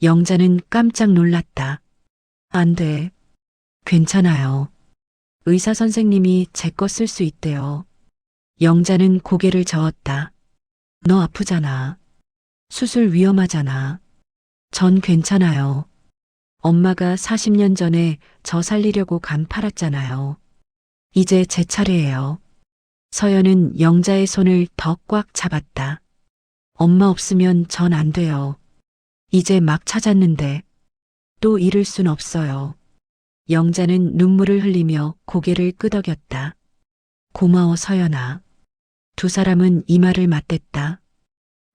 영자는 깜짝 놀랐다. 안 돼. 괜찮아요. 의사 선생님이 제 거 쓸 수 있대요. 영자는 고개를 저었다. 너 아프잖아. 수술 위험하잖아. 전 괜찮아요. 엄마가 40년 전에 저 살리려고 간 팔았잖아요. 이제 제 차례예요. 서연은 영자의 손을 더 꽉 잡았다. 엄마 없으면 전 안 돼요. 이제 막 찾았는데 또 잃을 순 없어요. 영자는 눈물을 흘리며 고개를 끄덕였다. 고마워 서연아. 두 사람은 이마를 맞댔다.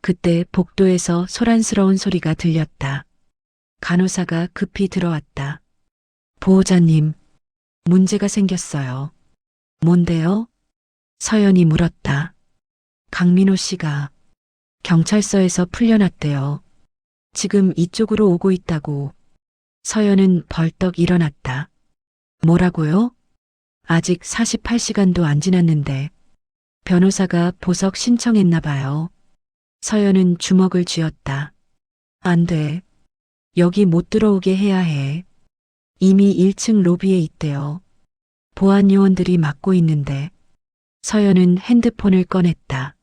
그때 복도에서 소란스러운 소리가 들렸다. 간호사가 급히 들어왔다. 보호자님, 문제가 생겼어요. 뭔데요? 서연이 물었다. 강민호 씨가 경찰서에서 풀려났대요. 지금 이쪽으로 오고 있다고. 서연은 벌떡 일어났다. 뭐라고요? 아직 48시간도 안 지났는데. 변호사가 보석 신청했나 봐요. 서연은 주먹을 쥐었다. 안 돼. 여기 못 들어오게 해야 해. 이미 1층 로비에 있대요. 보안 요원들이 막고 있는데. 서연은 핸드폰을 꺼냈다.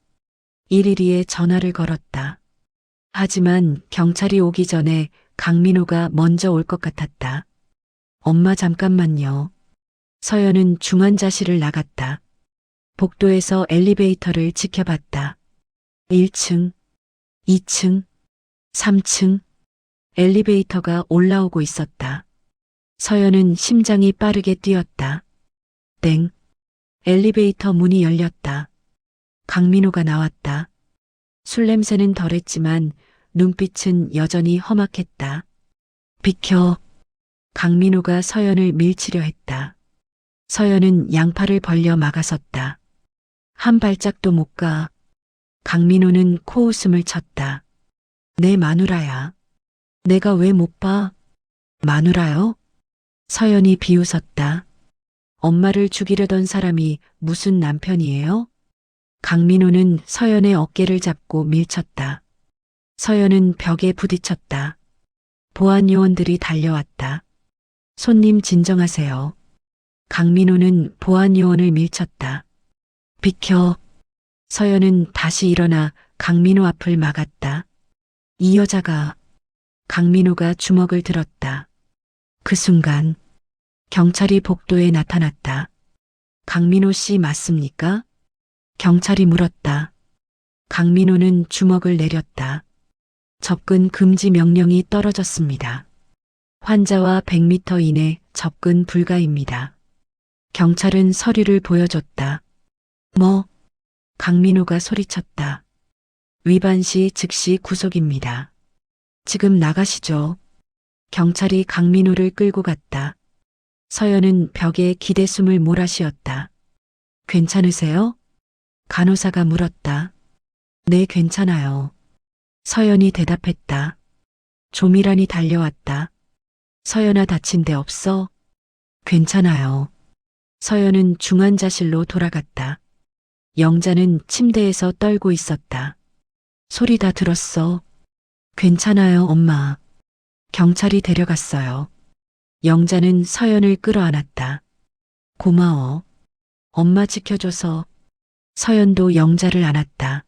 112에 전화를 걸었다. 하지만 경찰이 오기 전에 강민호가 먼저 올 것 같았다. 엄마 잠깐만요. 서연은 중환자실을 나갔다. 복도에서 엘리베이터를 지켜봤다. 1층, 2층, 3층. 엘리베이터가 올라오고 있었다. 서연은 심장이 빠르게 뛰었다. 땡. 엘리베이터 문이 열렸다. 강민호가 나왔다. 술 냄새는 덜했지만 눈빛은 여전히 험악했다. 비켜. 강민호가 서연을 밀치려 했다. 서연은 양팔을 벌려 막아섰다. 한 발짝도 못 가. 강민호는 코웃음을 쳤다. 내 마누라야. 내가 왜 못 봐? 마누라요? 서연이 비웃었다. 엄마를 죽이려던 사람이 무슨 남편이에요? 강민호는 서연의 어깨를 잡고 밀쳤다. 서연은 벽에 부딪혔다. 보안 요원들이 달려왔다. 손님 진정하세요. 강민호는 보안 요원을 밀쳤다. 비켜. 서연은 다시 일어나 강민호 앞을 막았다. 이 여자가. 강민호가 주먹을 들었다. 그 순간 경찰이 복도에 나타났다. 강민호 씨 맞습니까? 경찰이 물었다. 강민호는 주먹을 내렸다. 접근 금지 명령이 떨어졌습니다. 환자와 100m 이내 접근 불가입니다. 경찰은 서류를 보여줬다. 뭐? 강민호가 소리쳤다. 위반 시 즉시 구속입니다. 지금 나가시죠. 경찰이 강민호를 끌고 갔다. 서연은 벽에 기대숨을 몰아쉬었다. 괜찮으세요? 간호사가 물었다. 네, 괜찮아요. 서연이 대답했다. 조미란이 달려왔다. 서연아 다친 데 없어? 괜찮아요. 서연은 중환자실로 돌아갔다. 영자는 침대에서 떨고 있었다. 소리 다 들었어. 괜찮아요, 엄마. 경찰이 데려갔어요. 영자는 서연을 끌어안았다. 고마워. 엄마 지켜줘서. 서연도 영자를 안았다.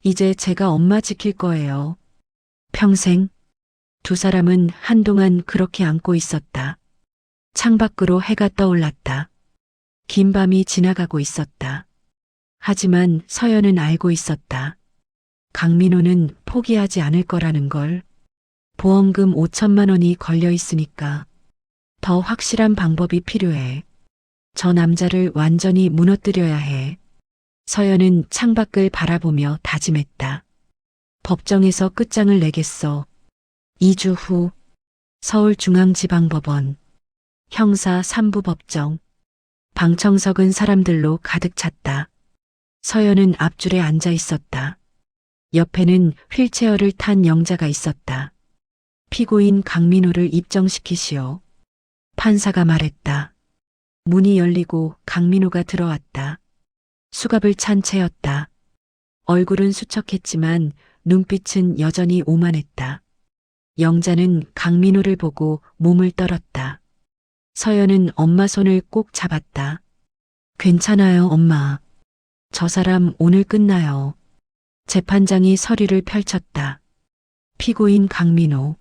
이제 제가 엄마 지킬 거예요. 평생. 두 사람은 한동안 그렇게 안고 있었다. 창밖으로 해가 떠올랐다. 긴 밤이 지나가고 있었다. 하지만 서연은 알고 있었다. 강민호는 포기하지 않을 거라는 걸. 보험금 5천만 원이 걸려 있으니까 더 확실한 방법이 필요해. 저 남자를 완전히 무너뜨려야 해. 서연은 창밖을 바라보며 다짐했다. 법정에서 끝장을 내겠어. 2주 후 서울중앙지방법원 형사 3부 법정. 방청석은 사람들로 가득 찼다. 서연은 앞줄에 앉아 있었다. 옆에는 휠체어를 탄 영자가 있었다. 피고인 강민호를 입정시키시오. 판사가 말했다. 문이 열리고 강민호가 들어왔다. 수갑을 찬 채였다. 얼굴은 수척했지만 눈빛은 여전히 오만했다. 영자는 강민호를 보고 몸을 떨었다. 서연은 엄마 손을 꼭 잡았다. 괜찮아요, 엄마. 저 사람 오늘 끝나요. 재판장이 서류를 펼쳤다. 피고인 강민호.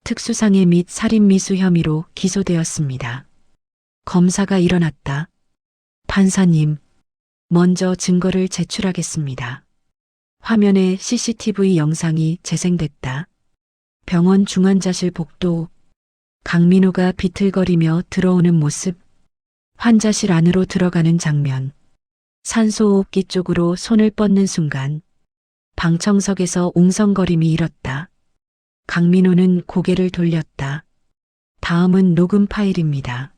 특수상해 및 살인미수 혐의로 기소되었습니다. 검사가 일어났다. 판사님, 먼저 증거를 제출하겠습니다. 화면에 CCTV 영상이 재생됐다. 병원 중환자실 복도. 강민호가 비틀거리며 들어오는 모습. 환자실 안으로 들어가는 장면. 산소호흡기 쪽으로 손을 뻗는 순간. 방청석에서 웅성거림이 일었다. 강민호는 고개를 돌렸다. 다음은 녹음 파일입니다.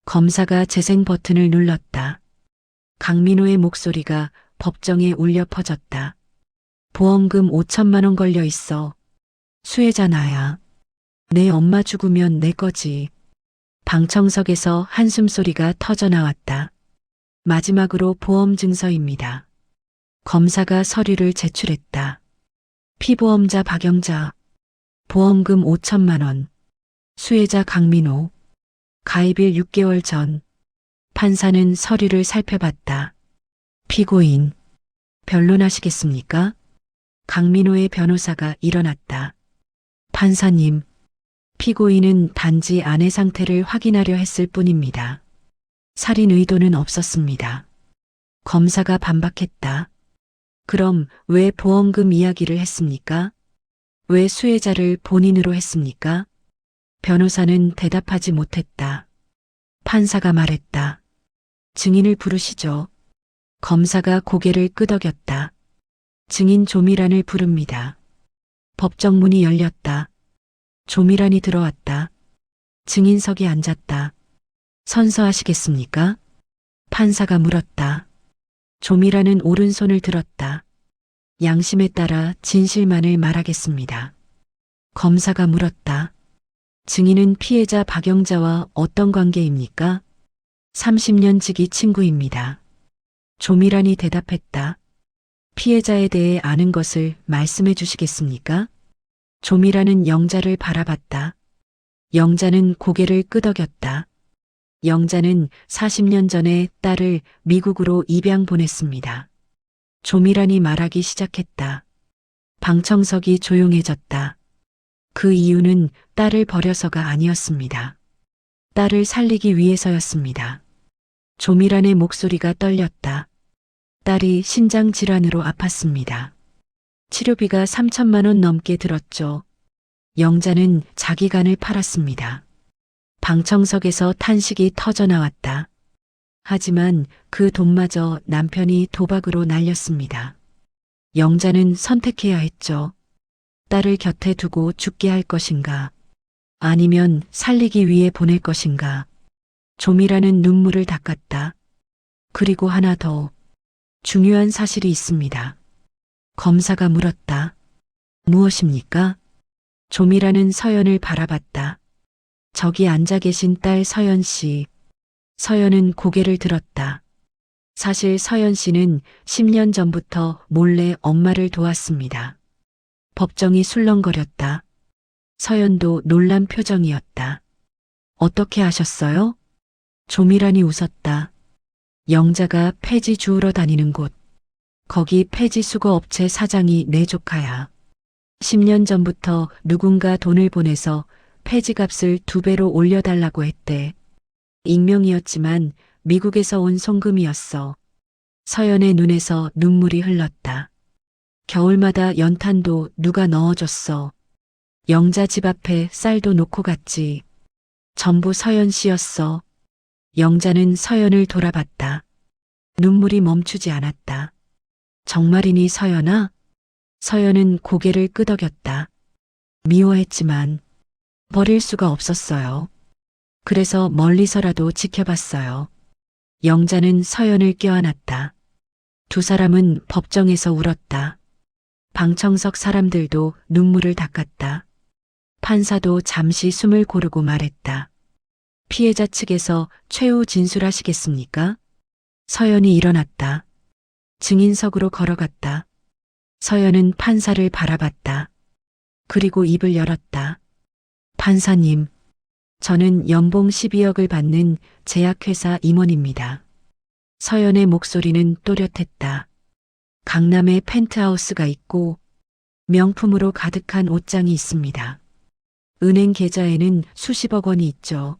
검사가 재생 버튼을 눌렀다. 강민호의 목소리가 법정에 울려 퍼졌다. 보험금 5천만 원 걸려 있어. 수혜자 나야. 내 엄마 죽으면 내 거지. 방청석에서 한숨소리가 터져 나왔다. 마지막으로 보험 증서입니다. 검사가 서류를 제출했다. 피보험자 박영자. 보험금 5천만 원. 수혜자 강민호. 가입일 6개월 전. 판사는 서류를 살펴봤다. 피고인. 변론하시겠습니까? 강민호의 변호사가 일어났다. 판사님. 피고인은 단지 아내 상태를 확인하려 했을 뿐입니다. 살인 의도는 없었습니다. 검사가 반박했다. 그럼 왜 보험금 이야기를 했습니까? 왜 수혜자를 본인으로 했습니까? 변호사는 대답하지 못했다. 판사가 말했다. 증인을 부르시죠. 검사가 고개를 끄덕였다. 증인 조미란을 부릅니다. 법정 문이 열렸다. 조미란이 들어왔다. 증인석에 앉았다. 선서하시겠습니까? 판사가 물었다. 조미란은 오른손을 들었다. 양심에 따라 진실만을 말하겠습니다. 검사가 물었다. 증인은 피해자 박영자와 어떤 관계입니까? 30년 지기 친구입니다. 조미란이 대답했다. 피해자에 대해 아는 것을 말씀해 주시겠습니까? 조미란은 영자를 바라봤다. 영자는 고개를 끄덕였다. 영자는 40년 전에 딸을 미국으로 입양 보냈습니다. 조미란이 말하기 시작했다. 방청석이 조용해졌다. 그 이유는 딸을 버려서가 아니었습니다. 딸을 살리기 위해서였습니다. 조미란의 목소리가 떨렸다. 딸이 신장 질환으로 아팠습니다. 치료비가 3천만 원 넘게 들었죠. 영자는 자기 간을 팔았습니다. 방청석에서 탄식이 터져 나왔다. 하지만 그 돈마저 남편이 도박으로 날렸습니다. 영자는 선택해야 했죠. 딸을 곁에 두고 죽게 할 것인가, 아니면 살리기 위해 보낼 것인가. 조미라는 눈물을 닦았다. 그리고 하나 더 중요한 사실이 있습니다. 검사가 물었다. 무엇입니까? 조미라는 서연을 바라봤다. 저기 앉아 계신 딸 서연 씨. 서연은 고개를 들었다. 사실 서연 씨는 10년 전부터 몰래 엄마를 도왔습니다. 법정이 술렁거렸다. 서연도 놀란 표정이었다. 어떻게 아셨어요? 조미란이 웃었다. 영자가 폐지 주우러 다니는 곳. 거기 폐지 수거 업체 사장이 내 조카야. 10년 전부터 누군가 돈을 보내서 폐지 값을 2배로 올려달라고 했대. 익명이었지만 미국에서 온 송금이었어. 서연의 눈에서 눈물이 흘렀다. 겨울마다 연탄도 누가 넣어줬어. 영자 집 앞에 쌀도 놓고 갔지. 전부 서연 씨였어. 영자는 서연을 돌아봤다. 눈물이 멈추지 않았다. 정말이니 서연아? 서연은 고개를 끄덕였다. 미워했지만 버릴 수가 없었어요. 그래서 멀리서라도 지켜봤어요. 영자는 서연을 껴안았다. 두 사람은 법정에서 울었다. 방청석 사람들도 눈물을 닦았다. 판사도 잠시 숨을 고르고 말했다. 피해자 측에서 최후 진술하시겠습니까? 서연이 일어났다. 증인석으로 걸어갔다. 서연은 판사를 바라봤다. 그리고 입을 열었다. 판사님, 저는 연봉 12억을 받는 제약회사 임원입니다. 서연의 목소리는 또렷했다. 강남에 펜트하우스가 있고 명품으로 가득한 옷장이 있습니다. 은행 계좌에는 수십억 원이 있죠.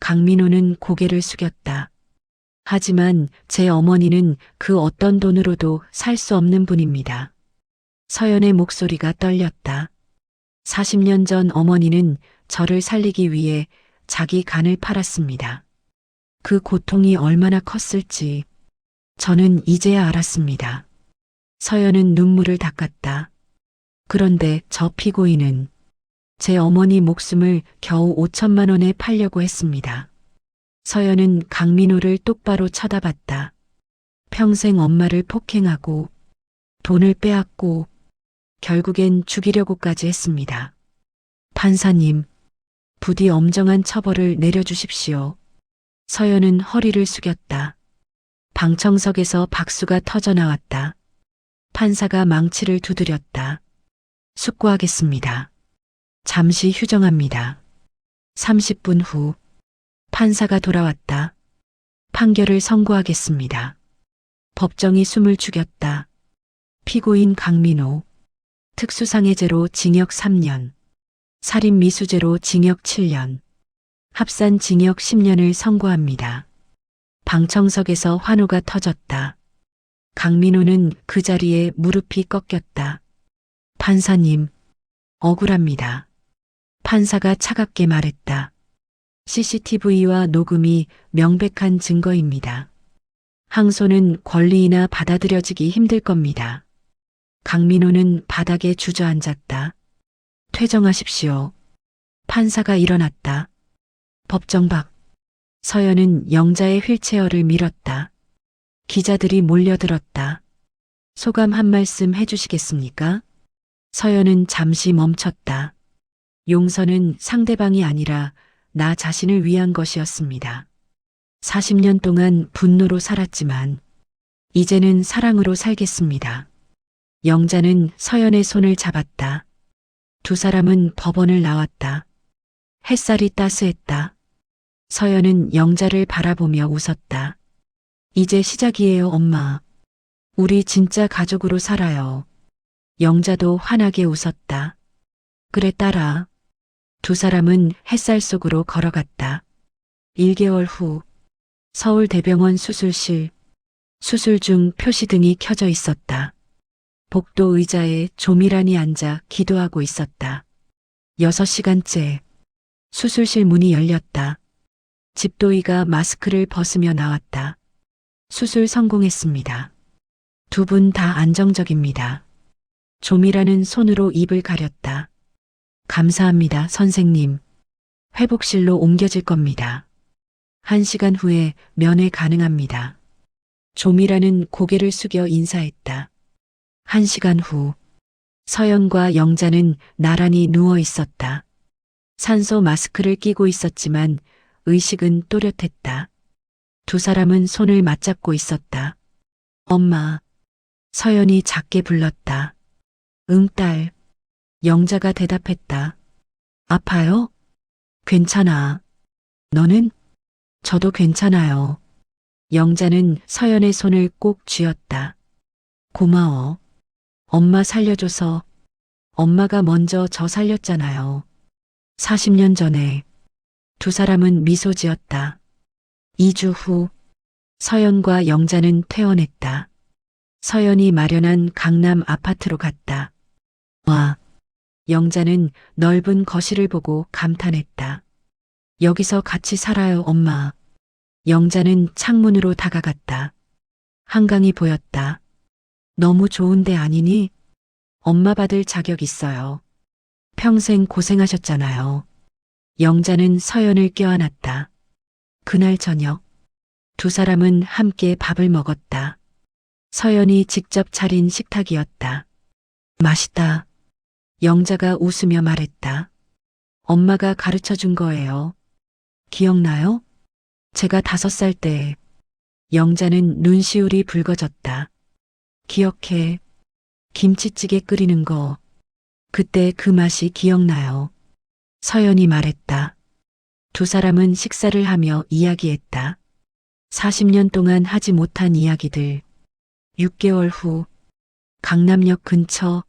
강민호는 고개를 숙였다. 하지만 제 어머니는 그 어떤 돈으로도 살 수 없는 분입니다. 서연의 목소리가 떨렸다. 40년 전 어머니는 저를 살리기 위해 자기 간을 팔았습니다. 그 고통이 얼마나 컸을지 저는 이제야 알았습니다. 서연은 눈물을 닦았다. 그런데 저 피고인은 제 어머니 목숨을 겨우 5천만 원에 팔려고 했습니다. 서연은 강민호를 똑바로 쳐다봤다. 평생 엄마를 폭행하고 돈을 빼앗고 결국엔 죽이려고까지 했습니다. 판사님, 부디 엄정한 처벌을 내려주십시오. 서연은 허리를 숙였다. 방청석에서 박수가 터져나왔다. 판사가 망치를 두드렸다. 숙고하겠습니다. 잠시 휴정합니다. 30분 후 판사가 돌아왔다. 판결을 선고하겠습니다. 법정이 숨을 죽였다. 피고인 강민호, 특수상해죄로 징역 3년, 살인미수죄로 징역 7년, 합산 징역 10년을 선고합니다. 방청석에서 환호가 터졌다. 강민호는 그 자리에 무릎이 꺾였다. 판사님, 억울합니다. 판사가 차갑게 말했다. CCTV와 녹음이 명백한 증거입니다. 항소는 권리이나 받아들여지기 힘들 겁니다. 강민호는 바닥에 주저앉았다. 퇴정하십시오. 판사가 일어났다. 법정 밖. 서연은 영자의 휠체어를 밀었다. 기자들이 몰려들었다. 소감 한 말씀 해주시겠습니까? 서연은 잠시 멈췄다. 용서는 상대방이 아니라 나 자신을 위한 것이었습니다. 40년 동안 분노로 살았지만 이제는 사랑으로 살겠습니다. 영자는 서연의 손을 잡았다. 두 사람은 법원을 나왔다. 햇살이 따스했다. 서연은 영자를 바라보며 웃었다. 이제 시작이에요, 엄마. 우리 진짜 가족으로 살아요. 영자도 환하게 웃었다. 그래, 딸아. 두 사람은 햇살 속으로 걸어갔다. 1개월 후 서울대병원 수술실. 수술 중 표시등이 켜져 있었다. 복도 의자에 조미란이 앉아 기도하고 있었다. 6시간째. 수술실 문이 열렸다. 집도이가 마스크를 벗으며 나왔다. 수술 성공했습니다. 두 분 다 안정적입니다. 조미란은 손으로 입을 가렸다. 감사합니다, 선생님. 회복실로 옮겨질 겁니다. 1시간 후에 면회 가능합니다. 조미란은 고개를 숙여 인사했다. 1시간 후 서연과 영자는 나란히 누워 있었다. 산소 마스크를 끼고 있었지만 의식은 또렷했다. 두 사람은 손을 맞잡고 있었다. 엄마. 서연이 작게 불렀다. 응, 딸. 영자가 대답했다. 아파요? 괜찮아. 너는? 저도 괜찮아요. 영자는 서연의 손을 꼭 쥐었다. 고마워. 엄마 살려줘서. 엄마가 먼저 저 살렸잖아요. 40년 전에. 두 사람은 미소 지었다. 2주 후 서연과 영자는 퇴원했다. 서연이 마련한 강남 아파트로 갔다. 와. 영자는 넓은 거실을 보고 감탄했다. 여기서 같이 살아요, 엄마. 영자는 창문으로 다가갔다. 한강이 보였다. 너무 좋은데 아니니? 엄마 받을 자격 있어요. 평생 고생하셨잖아요. 영자는 서연을 껴안았다. 그날 저녁 두 사람은 함께 밥을 먹었다. 서연이 직접 차린 식탁이었다. 맛있다. 영자가 웃으며 말했다. 엄마가 가르쳐 준 거예요. 기억나요? 제가 5살 때. 영자는 눈시울이 붉어졌다. 기억해. 김치찌개 끓이는 거. 그때 그 맛이 기억나요. 서연이 말했다. 두 사람은 식사를 하며 이야기했다. 40년 동안 하지 못한 이야기들. 6개월 후 강남역 근처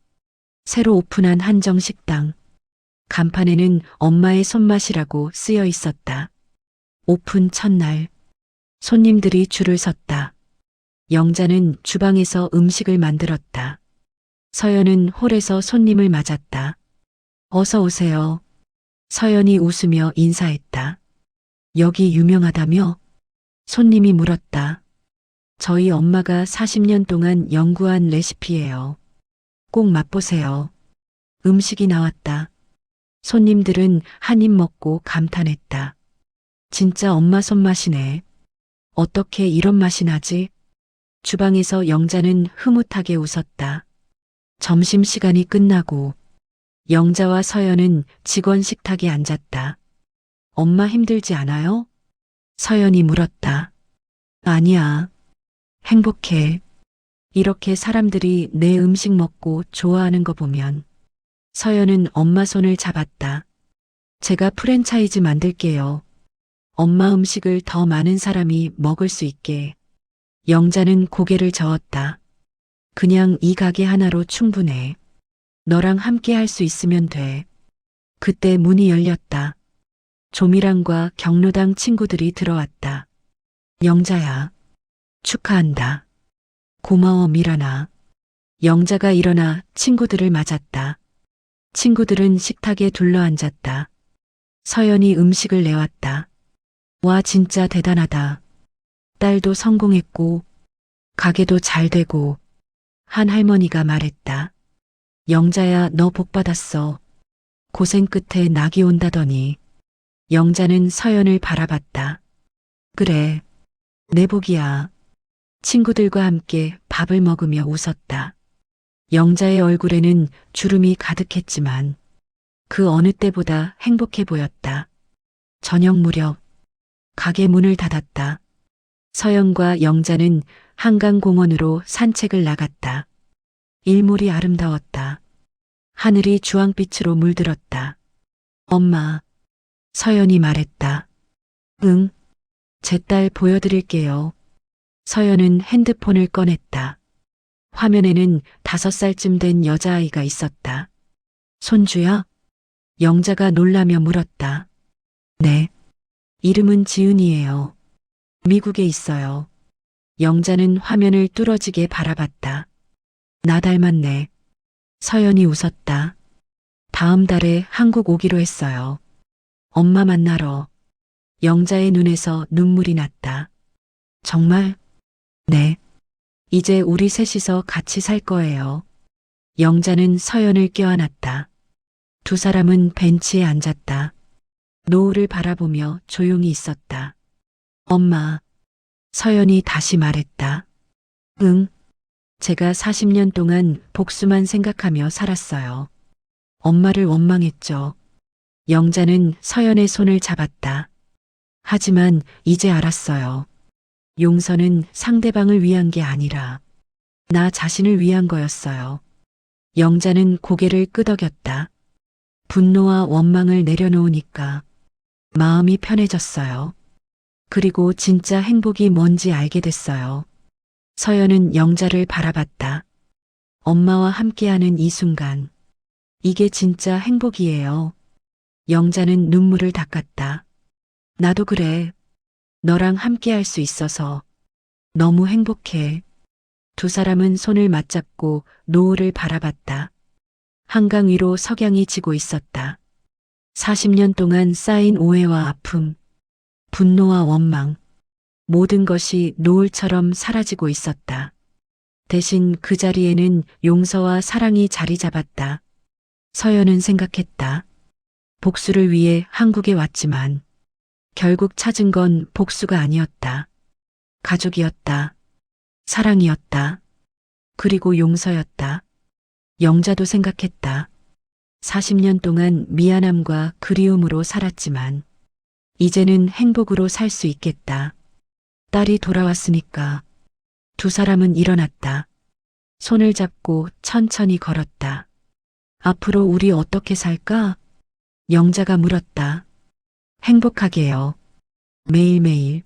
새로 오픈한 한정식당. 간판에는 엄마의 손맛이라고 쓰여 있었다. 오픈 첫날 손님들이 줄을 섰다. 영자는 주방에서 음식을 만들었다. 서연은 홀에서 손님을 맞았다. 어서 오세요. 서연이 웃으며 인사했다. 여기 유명하다며? 손님이 물었다. 저희 엄마가 40년 동안 연구한 레시피예요. 꼭 맛보세요. 음식이 나왔다. 손님들은 한 입 먹고 감탄했다. 진짜 엄마 손맛이네. 어떻게 이런 맛이 나지? 주방에서 영자는 흐뭇하게 웃었다. 점심시간이 끝나고 영자와 서연은 직원 식탁에 앉았다. 엄마 힘들지 않아요? 서연이 물었다. 아니야. 행복해. 이렇게 사람들이 내 음식 먹고 좋아하는 거 보면. 서연은 엄마 손을 잡았다. 제가 프랜차이즈 만들게요. 엄마 음식을 더 많은 사람이 먹을 수 있게. 영자는 고개를 저었다. 그냥 이 가게 하나로 충분해. 너랑 함께 할 수 있으면 돼. 그때 문이 열렸다. 조미랑과 경로당 친구들이 들어왔다. 영자야. 축하한다. 고마워, 미란아. 영자가 일어나 친구들을 맞았다. 친구들은 식탁에 둘러앉았다. 서연이 음식을 내왔다. 와, 진짜 대단하다. 딸도 성공했고, 가게도 잘 되고, 한 할머니가 말했다. 영자야, 너 복 받았어. 고생 끝에 낙이 온다더니. 영자는 서연을 바라봤다. 그래, 내 복이야. 친구들과 함께 밥을 먹으며 웃었다. 영자의 얼굴에는 주름이 가득했지만 그 어느 때보다 행복해 보였다. 저녁 무렵 가게 문을 닫았다. 서연과 영자는 한강공원으로 산책을 나갔다. 일몰이 아름다웠다. 하늘이 주황빛으로 물들었다. 엄마, 서연이 말했다. 응, 제 딸 보여드릴게요. 서연은 핸드폰을 꺼냈다. 화면에는 5살쯤 된 여자아이가 있었다. 손주야? 영자가 놀라며 물었다. 네. 이름은 지은이에요. 미국에 있어요. 영자는 화면을 뚫어지게 바라봤다. 나 닮았네. 서연이 웃었다. 다음 달에 한국 오기로 했어요. 엄마 만나러. 영자의 눈에서 눈물이 났다. 정말? 네. 이제 우리 셋이서 같이 살 거예요. 영자는 서연을 껴안았다. 두 사람은 벤치에 앉았다. 노을을 바라보며 조용히 있었다. 엄마. 서연이 다시 말했다. 응. 제가 40년 동안 복수만 생각하며 살았어요. 엄마를 원망했죠. 영자는 서연의 손을 잡았다. 하지만 이제 알았어요. 용서는 상대방을 위한 게 아니라 나 자신을 위한 거였어요. 영자는 고개를 끄덕였다. 분노와 원망을 내려놓으니까 마음이 편해졌어요. 그리고 진짜 행복이 뭔지 알게 됐어요. 서연은 영자를 바라봤다. 엄마와 함께하는 이 순간. 이게 진짜 행복이에요. 영자는 눈물을 닦았다. 나도 그래. 너랑 함께할 수 있어서 너무 행복해. 두 사람은 손을 맞잡고 노을을 바라봤다. 한강 위로 석양이 지고 있었다. 40년 동안 쌓인 오해와 아픔, 분노와 원망, 모든 것이 노을처럼 사라지고 있었다. 대신 그 자리에는 용서와 사랑이 자리 잡았다. 서연은 생각했다. 복수를 위해 한국에 왔지만 결국 찾은 건 복수가 아니었다. 가족이었다. 사랑이었다. 그리고 용서였다. 영자도 생각했다. 40년 동안 미안함과 그리움으로 살았지만 이제는 행복으로 살 수 있겠다. 딸이 돌아왔으니까. 두 사람은 일어났다. 손을 잡고 천천히 걸었다. 앞으로 우리 어떻게 살까? 영자가 물었다. 행복하게요. 매일매일.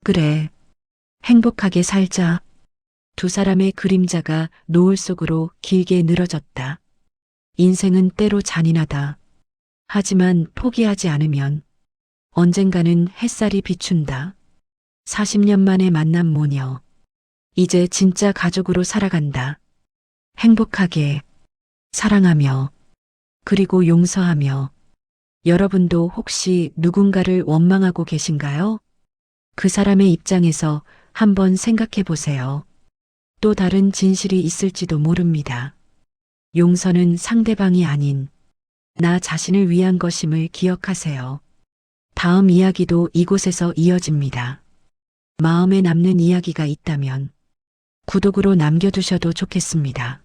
그래. 행복하게 살자. 두 사람의 그림자가 노을 속으로 길게 늘어졌다. 인생은 때로 잔인하다. 하지만 포기하지 않으면 언젠가는 햇살이 비춘다. 40년 만에 만난 모녀. 이제 진짜 가족으로 살아간다. 행복하게, 사랑하며, 그리고 용서하며. 여러분도 혹시 누군가를 원망하고 계신가요? 그 사람의 입장에서 한번 생각해 보세요. 또 다른 진실이 있을지도 모릅니다. 용서는 상대방이 아닌 나 자신을 위한 것임을 기억하세요. 다음 이야기도 이곳에서 이어집니다. 마음에 남는 이야기가 있다면 구독으로 남겨두셔도 좋겠습니다.